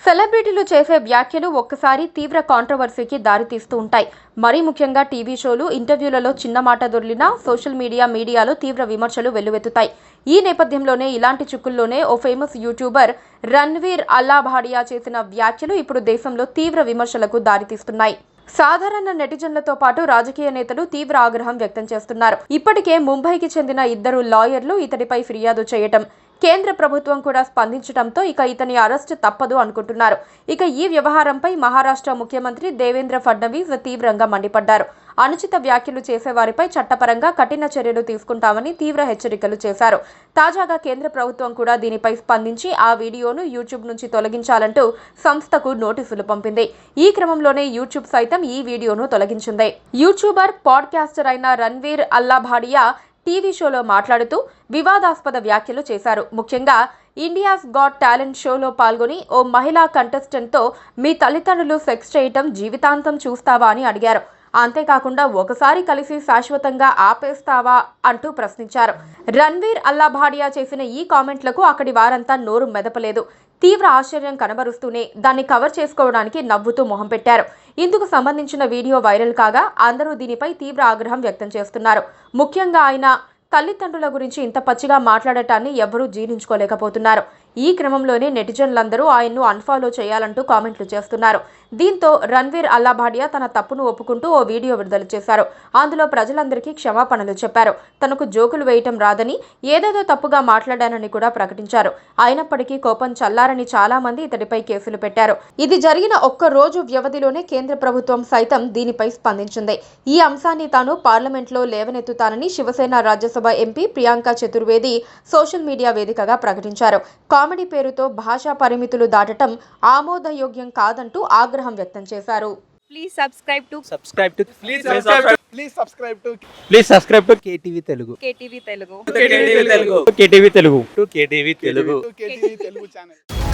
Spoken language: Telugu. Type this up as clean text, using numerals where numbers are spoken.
సెలబ్రిటీలు చేసే వ్యాఖ్యలు ఒక్కసారి తీవ్ర కాంట్రవర్సీకి దారితీస్తూ ఉంటాయి. మరీ ముఖ్యంగా టీవీ షోలు, ఇంటర్వ్యూలలో చిన్న మాట దొర్లినా సోషల్ మీడియాలో తీవ్ర విమర్శలు వెల్లువెత్తుతాయి. ఈ నేపథ్యంలోనే ఇలాంటి చిక్కుల్లోనే ఓ ఫేమస్ యూట్యూబర్ రణ్వీర్ అల్లాభాడియా చేసిన వ్యాఖ్యలు ఇప్పుడు దేశంలో తీవ్ర విమర్శలకు దారితీస్తున్నాయి. సాధారణ నెటిజన్లతో పాటు రాజకీయ నేతలు తీవ్ర ఆగ్రహం వ్యక్తం చేస్తున్నారు. ఇప్పటికే ముంబైకి చెందిన ఇద్దరు లాయర్లు ఇతడిపై ఫిర్యాదు చేయటం, కేంద్ర ప్రభుత్వం కూడా స్పందించడంతో ఇక ఇతని అరెస్టు తప్పదు అనుకుంటున్నారు. ఇక ఈ వ్యవహారంపై మహారాష్ట్ర ముఖ్యమంత్రి దేవేంద్ర ఫడ్నవీస్ తీవ్రంగా మండిపడ్డారు. అనుచిత వ్యాఖ్యలు చేసేవారిపై చట్టపరంగా కఠిన చర్యలు తీసుకుంటామని తీవ్ర హెచ్చరికలు చేశారు. తాజాగా కేంద్ర ప్రభుత్వం కూడా దీనిపై స్పందించి ఆ వీడియోను యూట్యూబ్ నుంచి తొలగించాలంటూ సంస్థకు నోటీసులు పంపింది. ఈ క్రమంలోనే యూట్యూబ్ సైతం ఈ వీడియోను తొలగించింది. యూట్యూబర్, పాడ్కాస్టర్ అయిన రణ్వీర్ అల్లాభాడియా టీవీ షోలో మాట్లాడుతూ వివాదాస్పద వ్యాఖ్యలు చేశారు. ముఖ్యంగా ఇండియాస్ గాట్ టాలెంట్ షోలో పాల్గొని ఓ మహిళా కంటెస్టెంట్తో మీ తల్లిదండ్రులు సెక్స్ చేయటం జీవితాంతం చూస్తావా అని అడిగారు. అంతేకాకుండా ఒకసారి కలిసి శాశ్వతంగా ఆపేస్తావా అంటూ ప్రశ్నించారు. రణ్వీర్ అల్లాభాడియా చేసిన ఈ కామెంట్లకు అక్కడి వారంతా నోరు మెదపలేదు. తీవ్ర ఆశ్చర్యం కనబరుస్తూనే దాన్ని కవర్ చేసుకోవడానికి నవ్వుతూ మొహం పెట్టారు. ఇందుకు సంబంధించిన వీడియో వైరల్ కాగా అందరూ దీనిపై తీవ్ర ఆగ్రహం వ్యక్తం చేస్తున్నారు. ముఖ్యంగా ఆయన తల్లిదండ్రుల గురించి ఇంత పచ్చిగా మాట్లాడటాన్ని ఎవరూ జీర్ణించుకోలేకపోతున్నారు. ఈ క్రమంలోనే నెటిజన్లందరూ ఆయన్ను అన్ఫాలో చేయాలంటూ కామెంట్లు చేస్తున్నారు. దీంతో రణ్వీర్ అల్లాభాడియా తన తప్పును ఒప్పుకుంటూ ఓ వీడియో విడుదల చేశారు. అందులో ప్రజలందరికీ క్షమాపణలు చెప్పారు. తనకు జోకులు వేయటం రాదని, ఏదేదో తప్పుగా మాట్లాడానని కూడా ప్రకటించారు. అయినప్పటికీ కోపం చల్లారని చాలా మంది ఇతడిపై కేసులు పెట్టారు. ఇది జరిగిన ఒక్క రోజు వ్యవధిలోనే కేంద్ర ప్రభుత్వం సైతం దీనిపై స్పందించింది. ఈ అంశాన్ని తాను పార్లమెంట్లో లేవనెత్తుతానని Shiv Sena Rajya Sabha MP Priyanka Chaturvedi social media వేదికగా ప్రకటించారు. కామెడీ పేరుతో భాషా పరిమితులు దాటడం ఆమోదయోగ్యం కాదంటూ ఆగ్రహం వ్యక్తం చేశారు. Please subscribe to KTV Telugu. KTV Telugu. KTV Telugu. KTV Telugu channel.